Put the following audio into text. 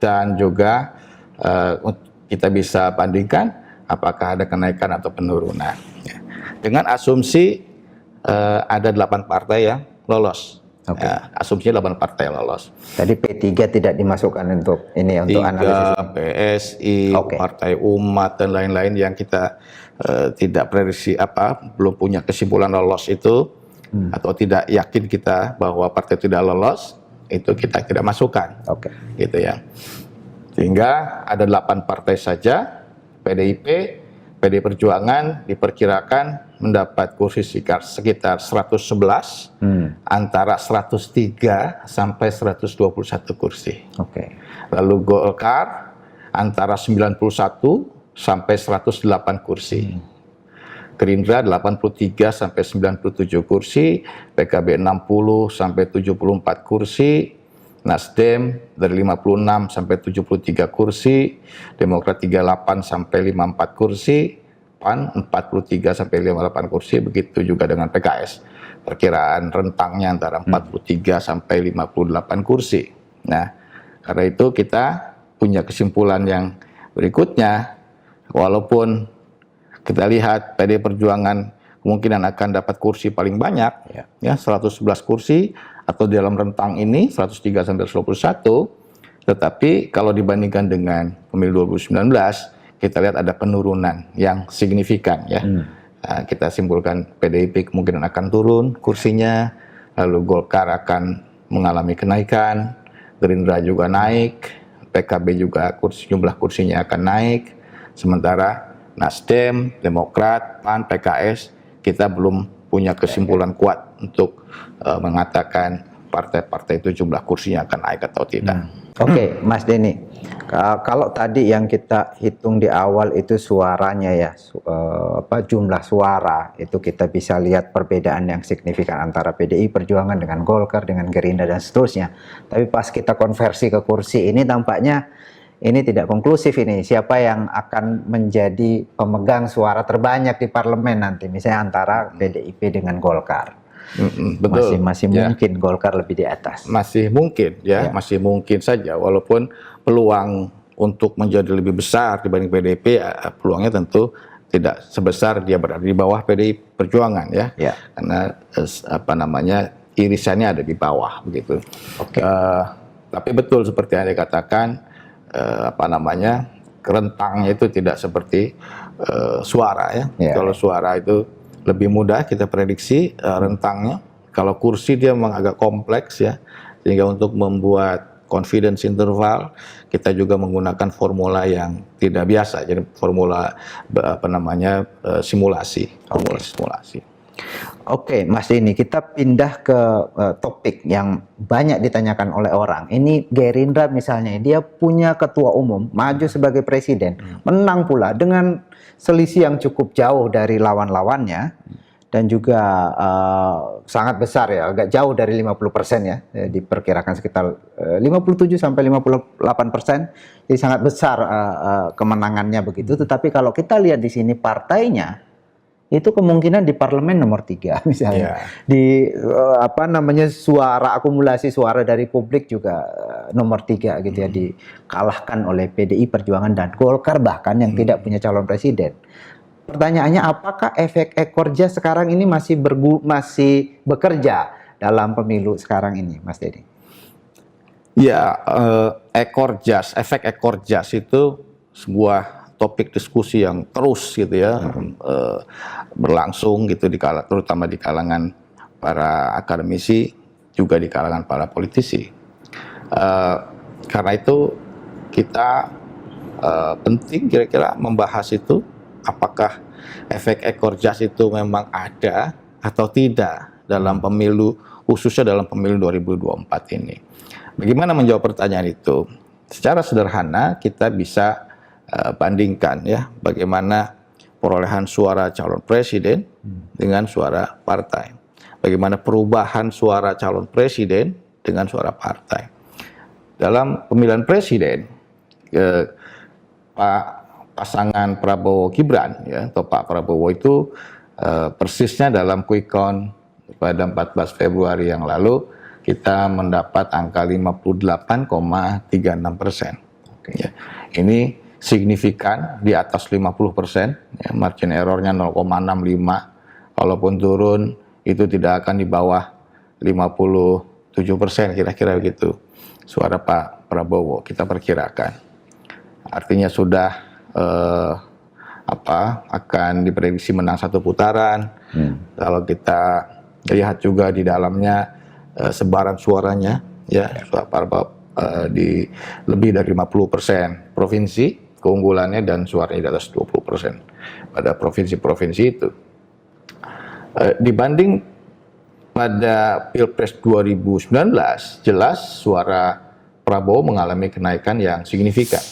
dan juga kita bisa bandingkan apakah ada kenaikan atau penurunan. Dengan asumsi ada 8 partai yang lolos. Oke. Asumsi 8 partai lolos. Tadi P3 tidak dimasukkan untuk ini untuk analisis. PSI, Oke. Partai Umat dan lain-lain yang kita tidak prediksi belum punya kesimpulan lolos itu atau tidak yakin kita bahwa partai tidak lolos, itu kita tidak masukkan. Oke. Gitu ya. Sehingga ada 8 partai saja. PDI Perjuangan diperkirakan mendapat kursi sekitar 111 antara 103 sampai 121 kursi. Oke. Lalu Golkar antara 91 sampai 108 kursi. Gerindra 83 sampai 97 kursi, PKB 60 sampai 74 kursi, Nasdem dari 56 sampai 73 kursi, Demokrat 38 sampai 54 kursi, PAN 43 sampai 58 kursi, begitu juga dengan PKS. Perkiraan rentangnya antara 43 sampai 58 kursi. Nah, karena itu kita punya kesimpulan yang berikutnya, walaupun kita lihat PDI Perjuangan kemungkinan akan dapat kursi paling banyak, ya 111 kursi, atau di dalam rentang ini 103 sampai 121, tetapi kalau dibandingkan dengan pemilu 2019, kita lihat ada penurunan yang signifikan ya. Kita simpulkan PDIP kemungkinan akan turun kursinya, lalu Golkar akan mengalami kenaikan, Gerindra juga naik, PKB juga jumlah kursinya akan naik, sementara Nasdem, Demokrat, PAN, PKS kita belum punya kesimpulan kuat untuk mengatakan partai-partai itu jumlah kursinya akan naik atau tidak. Oke, Mas Denny, kalau tadi yang kita hitung di awal itu suaranya ya, jumlah suara itu kita bisa lihat perbedaan yang signifikan antara PDI Perjuangan dengan Golkar, dengan Gerindra dan seterusnya. Tapi pas kita konversi ke kursi ini tampaknya ini tidak konklusif ini. Siapa yang akan menjadi pemegang suara terbanyak di parlemen nanti, misalnya antara PDIP dengan Golkar. Betul. Masih mungkin Golkar lebih di atas. Masih mungkin ya, masih mungkin saja. Walaupun peluang untuk menjadi lebih besar dibanding PDIP, peluangnya tentu tidak sebesar dia berada di bawah PDI Perjuangan ya. Karena irisannya ada di bawah begitu. Tapi betul seperti yang dikatakan, rentangnya itu tidak seperti suara ya. Kalau suara itu lebih mudah kita prediksi rentangnya. Kalau kursi dia memang agak kompleks ya, sehingga untuk membuat confidence interval kita juga menggunakan formula yang tidak biasa, jadi formula simulasi. Oke, Mas Denny, kita pindah ke topik yang banyak ditanyakan oleh orang. Ini Gerindra misalnya, dia punya ketua umum, maju sebagai presiden, menang pula dengan selisih yang cukup jauh dari lawan-lawannya, dan juga sangat besar ya, agak jauh dari 50% ya, diperkirakan sekitar 57 sampai 58%, jadi sangat besar kemenangannya begitu. Tetapi kalau kita lihat di sini partainya, itu kemungkinan di parlemen nomor 3 misalnya. Di suara, akumulasi suara dari publik juga nomor 3 gitu ya, dikalahkan oleh PDI Perjuangan dan Golkar bahkan yang tidak punya calon presiden. Pertanyaannya, apakah efek ekor jas sekarang ini masih bekerja dalam pemilu sekarang ini, Mas Denny? Ya, efek ekor jas itu sebuah topik diskusi yang terus gitu ya, berlangsung gitu terutama di kalangan para akademisi, juga di kalangan para politisi. Karena itu kita penting kira-kira membahas itu, apakah efek ekor jas itu memang ada atau tidak dalam pemilu, khususnya dalam pemilu 2024 ini. Bagaimana menjawab pertanyaan itu? Secara sederhana kita bisa bandingkan ya, bagaimana perolehan suara calon presiden dengan suara partai. Bagaimana perubahan suara calon presiden dengan suara partai. Dalam pemilihan presiden, pasangan Prabowo Gibran ya, atau Pak Prabowo itu persisnya dalam quick count pada 14 Februari yang lalu kita mendapat angka 58,36%. Ya. Ini signifikan di atas 50%, ya, margin errornya 0,65. Kalaupun turun itu tidak akan di bawah 57%, kira-kira begitu. Suara Pak Prabowo kita perkirakan. Artinya sudah akan diprediksi menang satu putaran. Kalau kita lihat juga di dalamnya sebaran suaranya, ya di lebih dari 50% provinsi keunggulannya dan suaranya di atas 20% pada provinsi-provinsi itu. Dibanding pada Pilpres 2019, jelas suara Prabowo mengalami kenaikan yang signifikan.